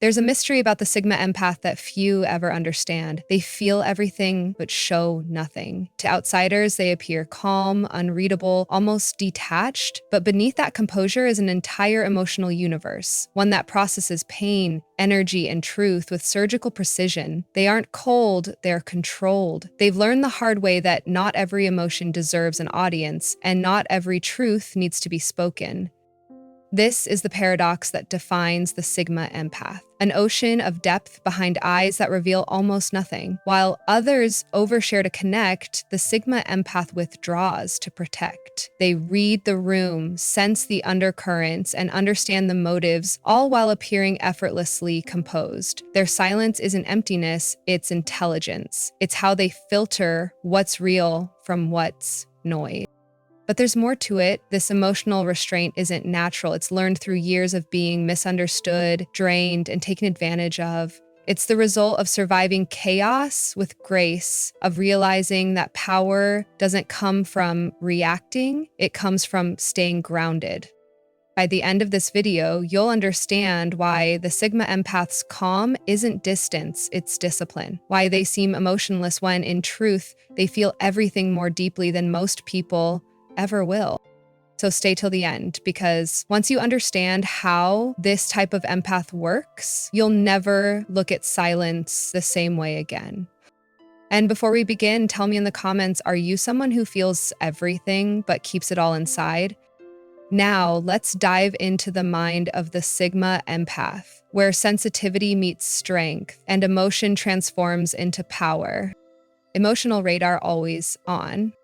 There's a mystery about the Sigma empath that few ever understand. They feel everything but show nothing. To outsiders, they appear calm, unreadable, almost detached, but beneath that composure is an entire emotional universe, one that processes pain, energy, and truth with surgical precision. They aren't cold, they're controlled. They've learned the hard way that not every emotion deserves an audience, and not every truth needs to be spoken. This is the paradox that defines the Sigma empath, an ocean of depth behind eyes that reveal almost nothing. While others overshare to connect, the Sigma empath withdraws to protect. They read the room, sense the undercurrents, and understand the motives, all while appearing effortlessly composed. Their silence isn't emptiness, it's intelligence. It's how they filter what's real from what's noise. But there's more to it. This emotional restraint isn't natural. It's learned through years of being misunderstood, drained, and taken advantage of. It's the result of surviving chaos with grace, of realizing that power doesn't come from reacting, it comes from staying grounded. By the end of this video, you'll understand why the Sigma empath's calm isn't distance, it's discipline. Why they seem emotionless when, in truth, they feel everything more deeply than most people ever will. So stay till the end, because once you understand how this type of empath works, you'll never look at silence the same way again. And before we begin, tell me in the comments, are you someone who feels everything but keeps it all inside? Now, let's dive into the mind of the Sigma empath, where sensitivity meets strength and emotion transforms into power. Emotional radar always on.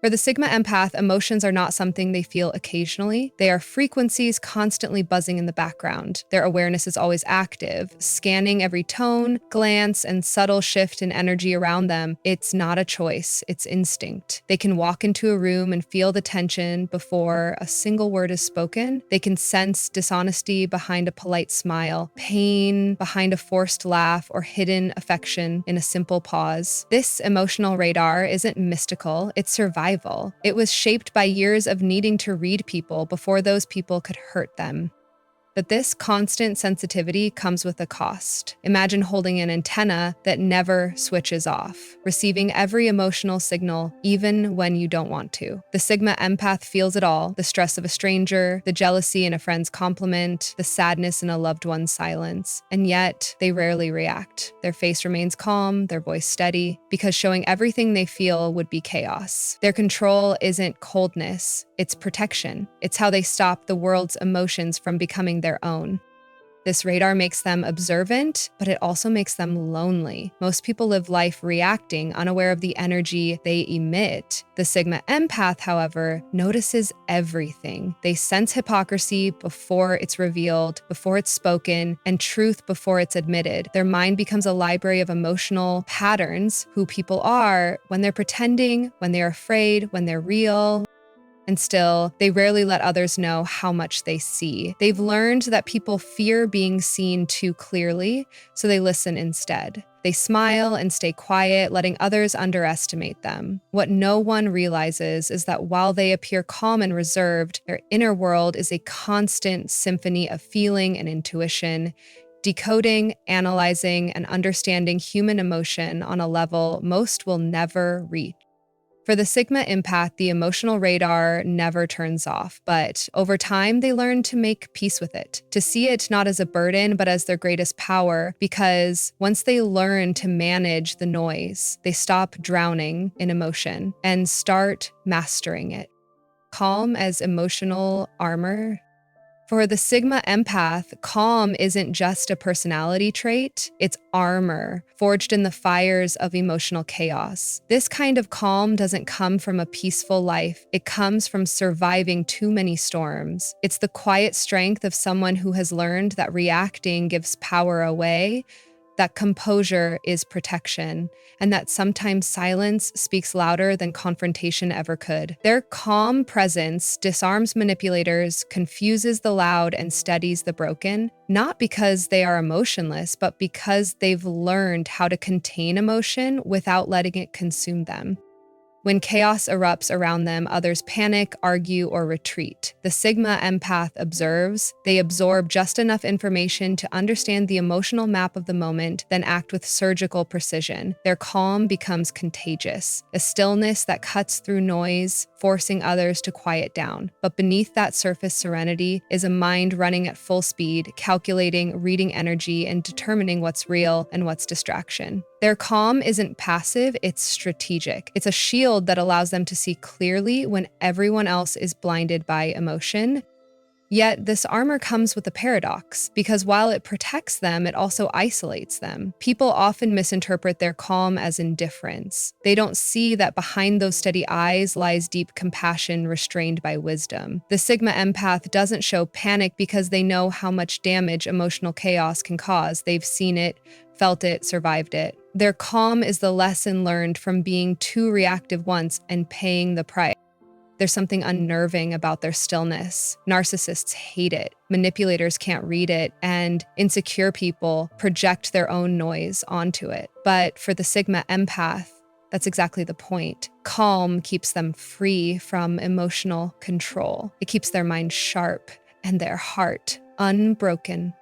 For the Sigma empath, emotions are not something they feel occasionally. They are frequencies constantly buzzing in the background. Their awareness is always active, scanning every tone, glance, and subtle shift in energy around them. It's not a choice, it's instinct. They can walk into a room and feel the tension before a single word is spoken. They can sense dishonesty behind a polite smile, pain behind a forced laugh, or hidden affection in a simple pause. This emotional radar isn't mystical, it's survival. It was shaped by years of needing to read people before those people could hurt them. But this constant sensitivity comes with a cost. Imagine holding an antenna that never switches off, receiving every emotional signal, even when you don't want to. The Sigma empath feels it all: the stress of a stranger, the jealousy in a friend's compliment, the sadness in a loved one's silence. And yet, they rarely react. Their face remains calm, their voice steady, because showing everything they feel would be chaos. Their control isn't coldness, it's protection. It's how they stop the world's emotions from becoming their own. This radar makes them observant, but it also makes them lonely. Most people live life reacting, unaware of the energy they emit. The Sigma empath, however, notices everything. They sense hypocrisy before it's revealed, before it's spoken, and truth before it's admitted. Their mind becomes a library of emotional patterns: who people are, when they're pretending, when they're afraid, when they're real. And still, they rarely let others know how much they see. They've learned that people fear being seen too clearly, so they listen instead. They smile and stay quiet, letting others underestimate them. What no one realizes is that while they appear calm and reserved, their inner world is a constant symphony of feeling and intuition, decoding, analyzing, and understanding human emotion on a level most will never reach. For the Sigma empath, the emotional radar never turns off, but over time, they learn to make peace with it, to see it not as a burden, but as their greatest power, because once they learn to manage the noise, they stop drowning in emotion and start mastering it. Calm as emotional armor. For the Sigma empath, calm isn't just a personality trait, it's armor, forged in the fires of emotional chaos. This kind of calm doesn't come from a peaceful life, it comes from surviving too many storms. It's the quiet strength of someone who has learned that reacting gives power away, that composure is protection, and that sometimes silence speaks louder than confrontation ever could. Their calm presence disarms manipulators, confuses the loud, and steadies the broken, not because they are emotionless, but because they've learned how to contain emotion without letting it consume them. When chaos erupts around them, others panic, argue, or retreat. The Sigma Empath observes. They absorb just enough information to understand the emotional map of the moment, then act with surgical precision. Their calm becomes contagious, a stillness that cuts through noise, forcing others to quiet down. But beneath that surface serenity is a mind running at full speed, calculating, reading energy, and determining what's real and what's distraction. Their calm isn't passive, it's strategic. It's a shield that allows them to see clearly when everyone else is blinded by emotion. Yet this armor comes with a paradox, because while it protects them, it also isolates them. People often misinterpret their calm as indifference. They don't see that behind those steady eyes lies deep compassion restrained by wisdom. The Sigma Empath doesn't show panic because they know how much damage emotional chaos can cause. They've seen it, felt it, survived it. Their calm is the lesson learned from being too reactive once and paying the price. There's something unnerving about their stillness. Narcissists hate it, manipulators can't read it, and insecure people project their own noise onto it. But for the Sigma Empath, that's exactly the point. Calm keeps them free from emotional control. It keeps their mind sharp and their heart unbroken.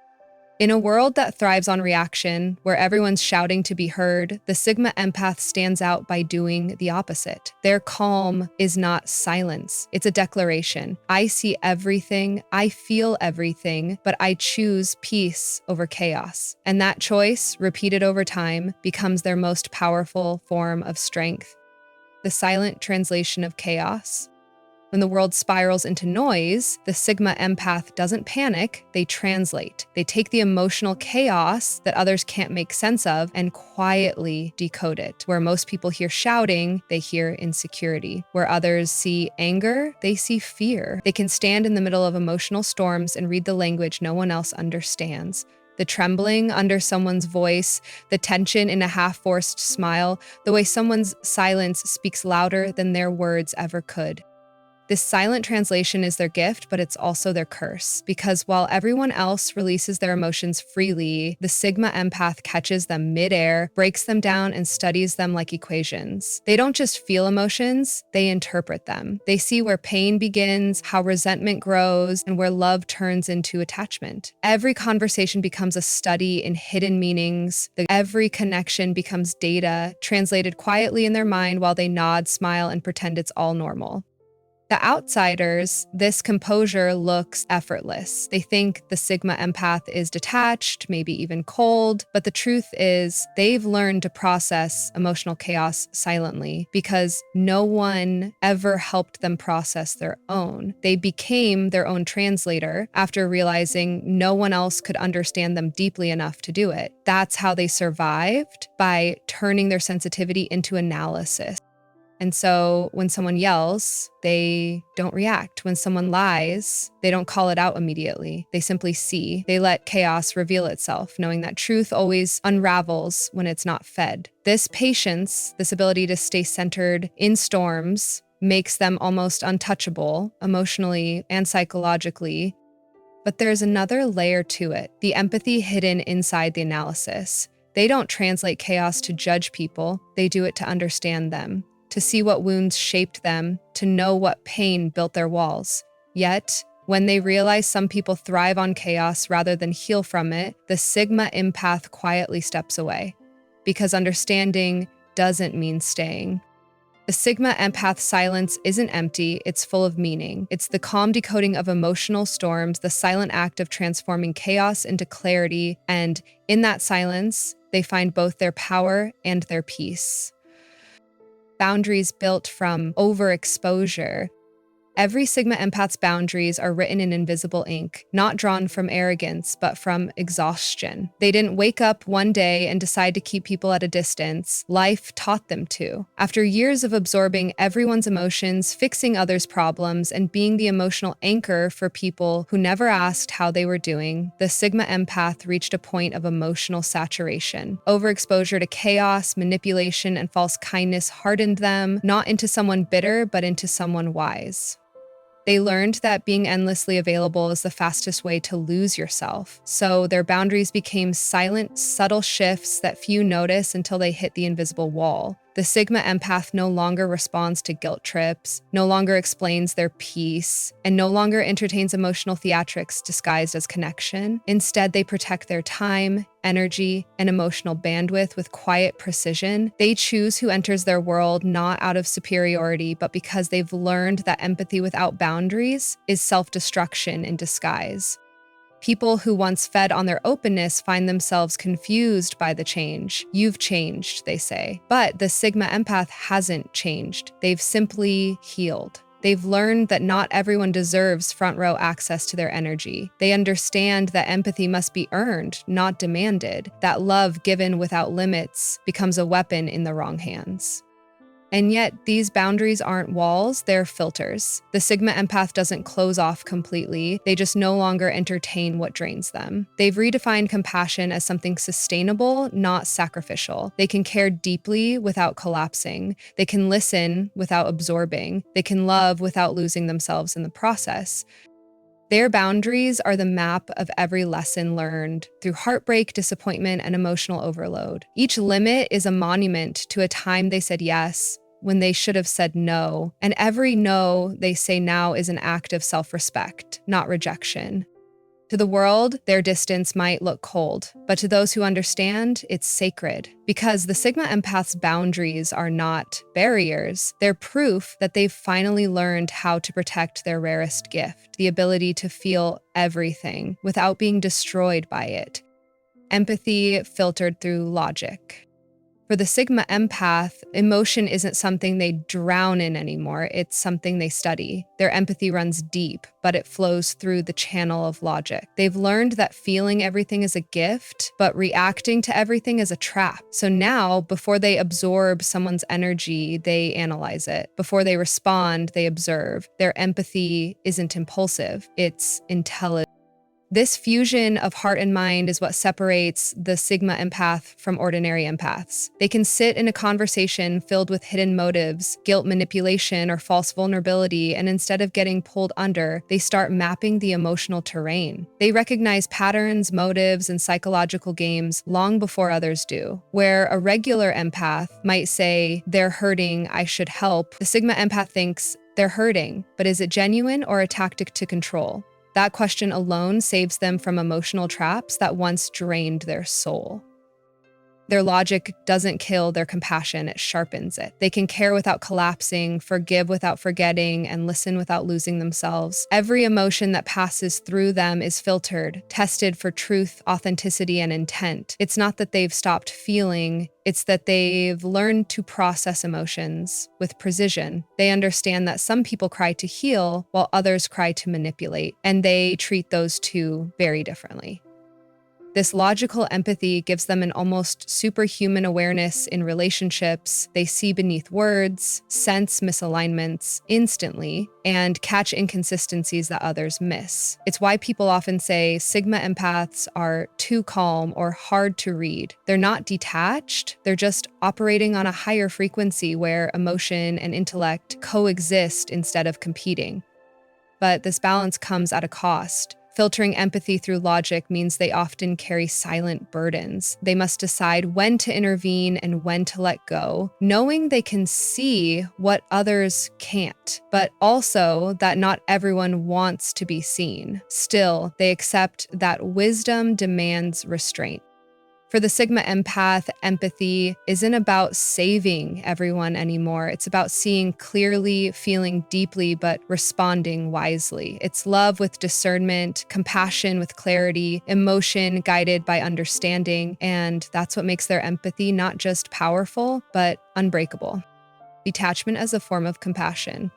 In a world that thrives on reaction, where everyone's shouting to be heard, the Sigma Empath stands out by doing the opposite. Their calm is not silence, it's a declaration. I see everything, I feel everything, but I choose peace over chaos. And that choice, repeated over time, becomes their most powerful form of strength. The silent translation of chaos. When the world spirals into noise, the Sigma Empath doesn't panic, they translate. They take the emotional chaos that others can't make sense of and quietly decode it. Where most people hear shouting, they hear insecurity. Where others see anger, they see fear. They can stand in the middle of emotional storms and read the language no one else understands. The trembling under someone's voice, the tension in a half-forced smile, the way someone's silence speaks louder than their words ever could. This silent translation is their gift, but it's also their curse. Because while everyone else releases their emotions freely, the Sigma Empath catches them midair, breaks them down, and studies them like equations. They don't just feel emotions, they interpret them. They see where pain begins, how resentment grows, and where love turns into attachment. Every conversation becomes a study in hidden meanings. Every connection becomes data, translated quietly in their mind while they nod, smile, and pretend it's all normal. To outsiders, this composure looks effortless. They think the Sigma Empath is detached, maybe even cold, but the truth is they've learned to process emotional chaos silently because no one ever helped them process their own. They became their own translator after realizing no one else could understand them deeply enough to do it. That's how they survived, by turning their sensitivity into analysis. And so when someone yells, they don't react. When someone lies, they don't call it out immediately. They simply see. They let chaos reveal itself, knowing that truth always unravels when it's not fed. This patience, this ability to stay centered in storms, makes them almost untouchable, emotionally and psychologically. But there's another layer to it, the empathy hidden inside the analysis. They don't translate chaos to judge people, they do it to understand them, to see what wounds shaped them, to know what pain built their walls. Yet, when they realize some people thrive on chaos rather than heal from it, the Sigma Empath quietly steps away. Because understanding doesn't mean staying. The Sigma Empath silence isn't empty, it's full of meaning. It's the calm decoding of emotional storms, the silent act of transforming chaos into clarity, and in that silence, they find both their power and their peace. Boundaries built from overexposure. Every Sigma Empath's boundaries are written in invisible ink, not drawn from arrogance, but from exhaustion. They didn't wake up one day and decide to keep people at a distance. Life taught them to. After years of absorbing everyone's emotions, fixing others' problems, and being the emotional anchor for people who never asked how they were doing, the Sigma Empath reached a point of emotional saturation. Overexposure to chaos, manipulation, and false kindness hardened them, not into someone bitter, but into someone wise. They learned that being endlessly available is the fastest way to lose yourself. So their boundaries became silent, subtle shifts that few notice until they hit the invisible wall. The Sigma empath no longer responds to guilt trips, no longer explains their peace, and no longer entertains emotional theatrics disguised as connection. Instead, they protect their time, energy, and emotional bandwidth with quiet precision. They choose who enters their world not out of superiority, but because they've learned that empathy without boundaries is self-destruction in disguise. People who once fed on their openness find themselves confused by the change. You've changed, they say. But the Sigma empath hasn't changed. They've simply healed. They've learned that not everyone deserves front row access to their energy. They understand that empathy must be earned, not demanded. That love given without limits becomes a weapon in the wrong hands. And yet, these boundaries aren't walls, they're filters. The Sigma empath doesn't close off completely, they just no longer entertain what drains them. They've redefined compassion as something sustainable, not sacrificial. They can care deeply without collapsing. They can listen without absorbing. They can love without losing themselves in the process. Their boundaries are the map of every lesson learned through heartbreak, disappointment, and emotional overload. Each limit is a monument to a time they said yes when they should have said no, and every no they say now is an act of self-respect, not rejection. To the world, their distance might look cold, but to those who understand, it's sacred. Because the Sigma empath's boundaries are not barriers, they're proof that they've finally learned how to protect their rarest gift, the ability to feel everything without being destroyed by it. Empathy filtered through logic. For the Sigma empath, emotion isn't something they drown in anymore, it's something they study. Their empathy runs deep, but it flows through the channel of logic. They've learned that feeling everything is a gift, but reacting to everything is a trap. So now, before they absorb someone's energy, they analyze it. Before they respond, they observe. Their empathy isn't impulsive, it's intelligent. This fusion of heart and mind is what separates the Sigma empath from ordinary empaths. They can sit in a conversation filled with hidden motives, guilt manipulation, or false vulnerability, and instead of getting pulled under, they start mapping the emotional terrain. They recognize patterns, motives, and psychological games long before others do. Where a regular empath might say, "They're hurting, I should help," the Sigma empath thinks, "They're hurting, but is it genuine or a tactic to control?" That question alone saves them from emotional traps that once drained their soul. Their logic doesn't kill their compassion, it sharpens it. They can care without collapsing, forgive without forgetting, and listen without losing themselves. Every emotion that passes through them is filtered, tested for truth, authenticity, and intent. It's not that they've stopped feeling, it's that they've learned to process emotions with precision. They understand that some people cry to heal, while others cry to manipulate, and they treat those two very differently. This logical empathy gives them an almost superhuman awareness in relationships. They see beneath words, sense misalignments instantly, and catch inconsistencies that others miss. It's why people often say Sigma empaths are too calm or hard to read. They're not detached, they're just operating on a higher frequency where emotion and intellect coexist instead of competing. But this balance comes at a cost. Filtering empathy through logic means they often carry silent burdens. They must decide when to intervene and when to let go, knowing they can see what others can't, but also that not everyone wants to be seen. Still, they accept that wisdom demands restraint. For the Sigma empath, empathy isn't about saving everyone anymore. It's about seeing clearly, feeling deeply, but responding wisely. It's love with discernment, compassion with clarity, emotion guided by understanding, and that's what makes their empathy not just powerful, but unbreakable. Detachment as a form of compassion.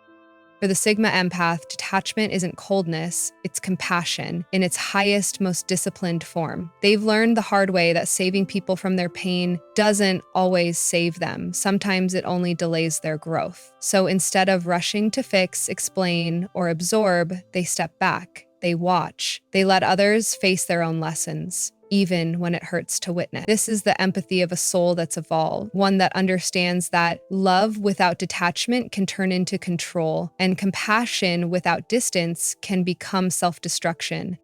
For the Sigma empath, detachment isn't coldness, it's compassion in its highest, most disciplined form. They've learned the hard way that saving people from their pain doesn't always save them. Sometimes it only delays their growth. So instead of rushing to fix, explain, or absorb, they step back. They watch. They let others face their own lessons, even when it hurts to witness. This is the empathy of a soul that's evolved, one that understands that love without detachment can turn into control, and compassion without distance can become self-destruction.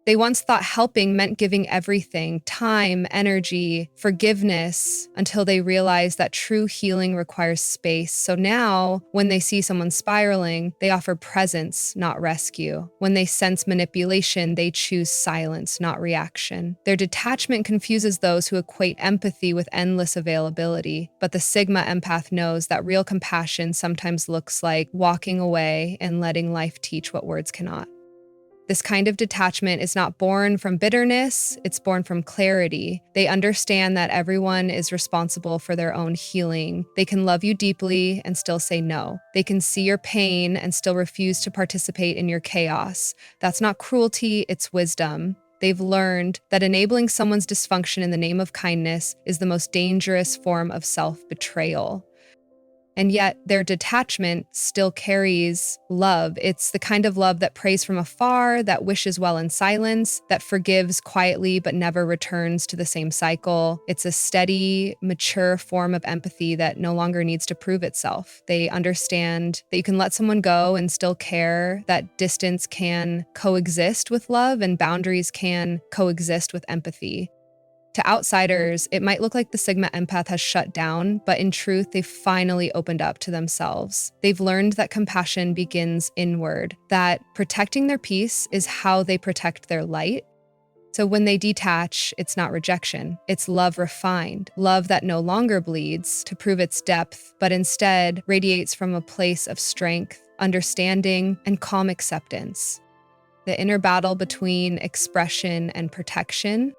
They once thought helping meant giving everything, time, energy, forgiveness, until they realized that true healing requires space. So now, when they see someone spiraling, they offer presence, not rescue. When they sense manipulation, they choose silence, not reaction. Their detachment confuses those who equate empathy with endless availability. But the Sigma empath knows that real compassion sometimes looks like walking away and letting life teach what words cannot. This kind of detachment is not born from bitterness, it's born from clarity. They understand that everyone is responsible for their own healing. They can love you deeply and still say no. They can see your pain and still refuse to participate in your chaos. That's not cruelty, it's wisdom. They've learned that enabling someone's dysfunction in the name of kindness is the most dangerous form of self-betrayal. And yet their detachment still carries love. It's the kind of love that prays from afar, that wishes well in silence, that forgives quietly but never returns to the same cycle. It's a steady, mature form of empathy that no longer needs to prove itself. They understand that you can let someone go and still care, that distance can coexist with love and boundaries can coexist with empathy. To outsiders, it might look like the Sigma empath has shut down, but in truth, they've finally opened up to themselves. They've learned that compassion begins inward, that protecting their peace is how they protect their light. So when they detach, it's not rejection, it's love refined, love that no longer bleeds to prove its depth, but instead radiates from a place of strength, understanding, and calm acceptance. The inner battle between expression and protection.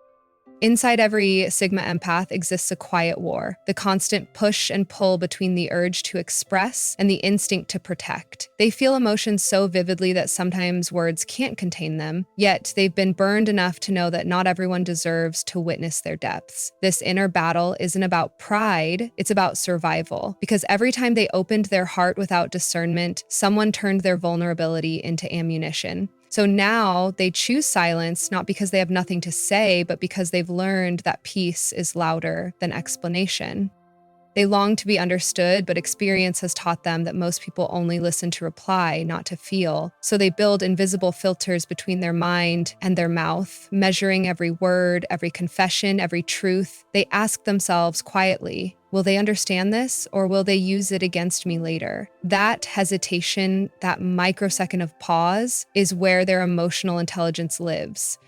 Inside every Sigma empath exists a quiet war, the constant push and pull between the urge to express and the instinct to protect. They feel emotions so vividly that sometimes words can't contain them, yet they've been burned enough to know that not everyone deserves to witness their depths. This inner battle isn't about pride, it's about survival, because every time they opened their heart without discernment, someone turned their vulnerability into ammunition. So now they choose silence, not because they have nothing to say, but because they've learned that peace is louder than explanation. They long to be understood, but experience has taught them that most people only listen to reply, not to feel. So they build invisible filters between their mind and their mouth, measuring every word, every confession, every truth. They ask themselves quietly, will they understand this, or will they use it against me later? That hesitation, that microsecond of pause, is where their emotional intelligence lives.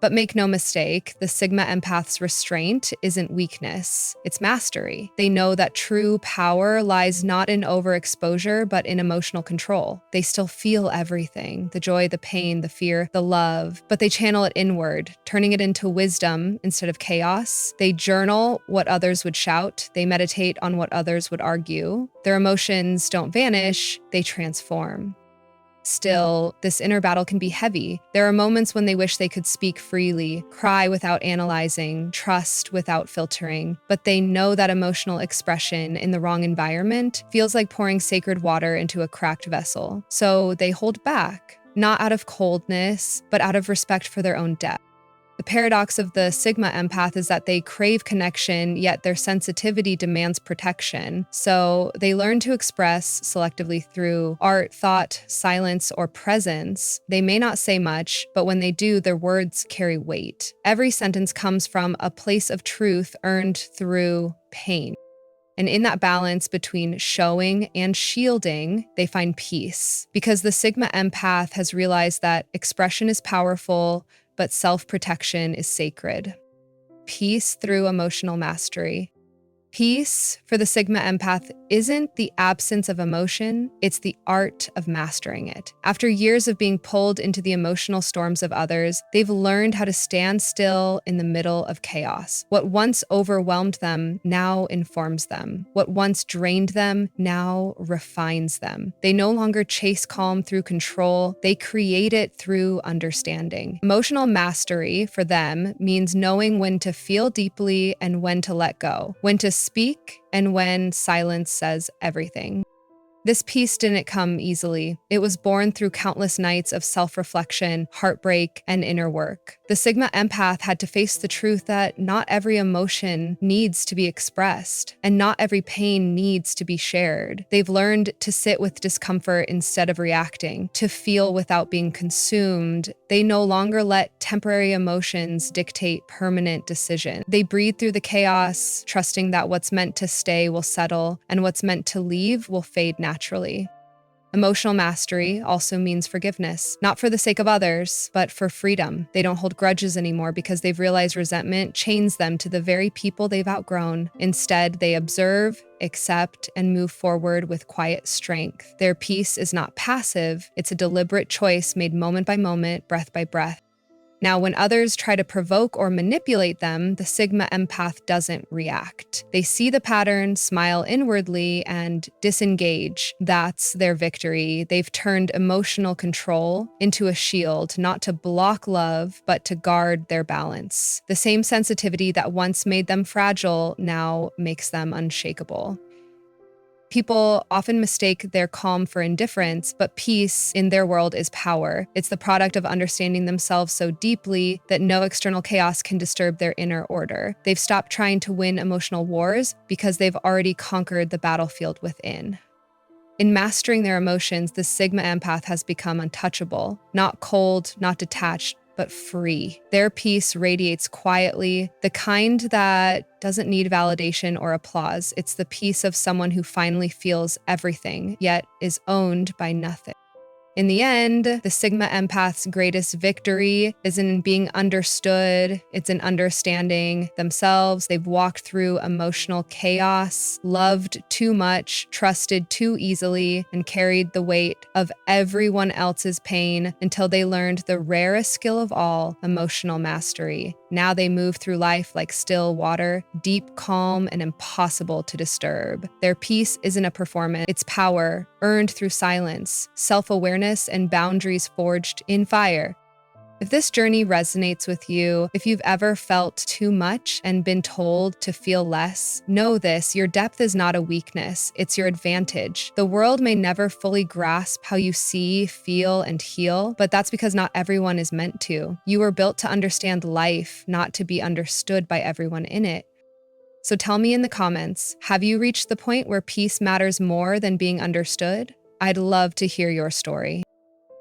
But make no mistake, the Sigma empath's restraint isn't weakness, it's mastery. They know that true power lies not in overexposure, but in emotional control. They still feel everything, the joy, the pain, the fear, the love, but they channel it inward, turning it into wisdom instead of chaos. They journal what others would shout, they meditate on what others would argue. Their emotions don't vanish, they transform. Still, this inner battle can be heavy. There are moments when they wish they could speak freely, cry without analyzing, trust without filtering, but they know that emotional expression in the wrong environment feels like pouring sacred water into a cracked vessel. So they hold back, not out of coldness, but out of respect for their own depth. The paradox of the Sigma empath is that they crave connection, yet their sensitivity demands protection. So they learn to express selectively through art, thought, silence, or presence. They may not say much, but when they do, their words carry weight. Every sentence comes from a place of truth earned through pain. And in that balance between showing and shielding, they find peace. Because the Sigma empath has realized that expression is powerful, but self-protection is sacred. Peace through emotional mastery. Peace for the Sigma empath isn't the absence of emotion, it's the art of mastering it. After years of being pulled into the emotional storms of others, they've learned how to stand still in the middle of chaos. What once overwhelmed them now informs them. What once drained them now refines them. They no longer chase calm through control, they create it through understanding. Emotional mastery for them means knowing when to feel deeply and when to let go, when to speak and when silence says everything. This peace didn't come easily. It was born through countless nights of self-reflection, heartbreak, and inner work. The Sigma Empath had to face the truth that not every emotion needs to be expressed, and not every pain needs to be shared. They've learned to sit with discomfort instead of reacting, to feel without being consumed. They no longer let temporary emotions dictate permanent decision. They breathe through the chaos, trusting that what's meant to stay will settle, and what's meant to leave will fade naturally. Emotional mastery also means forgiveness, not for the sake of others, but for freedom. They don't hold grudges anymore because they've realized resentment chains them to the very people they've outgrown. Instead, they observe, accept, and move forward with quiet strength. Their peace is not passive, it's a deliberate choice made moment by moment, breath by breath. Now, when others try to provoke or manipulate them, the Sigma Empath doesn't react. They see the pattern, smile inwardly, and disengage. That's their victory. They've turned emotional control into a shield, not to block love, but to guard their balance. The same sensitivity that once made them fragile now makes them unshakable. People often mistake their calm for indifference, but peace in their world is power. It's the product of understanding themselves so deeply that no external chaos can disturb their inner order. They've stopped trying to win emotional wars because they've already conquered the battlefield within. In mastering their emotions, the Sigma Empath has become untouchable, not cold, not detached, but free. Their peace radiates quietly, the kind that doesn't need validation or applause. It's the peace of someone who finally feels everything, yet is owned by nothing. In the end, the Sigma Empath's greatest victory isn't in being understood, it's in understanding themselves. They've walked through emotional chaos, loved too much, trusted too easily, and carried the weight of everyone else's pain until they learned the rarest skill of all, emotional mastery. Now they move through life like still water, deep, calm, and impossible to disturb. Their peace isn't a performance, it's power, earned through silence, self-awareness, and boundaries forged in fire. If this journey resonates with you, if you've ever felt too much and been told to feel less, know this: your depth is not a weakness, it's your advantage. The world may never fully grasp how you see, feel, and heal, but that's because not everyone is meant to. You were built to understand life, not to be understood by everyone in it. So tell me in the comments, have you reached the point where peace matters more than being understood? I'd love to hear your story.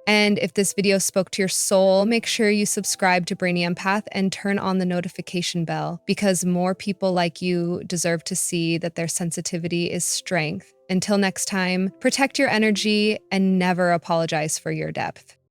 And if this video spoke to your soul, make sure you subscribe to Brainy Empath and turn on the notification bell, because more people like you deserve to see that their sensitivity is strength. Until next time, protect your energy and never apologize for your depth.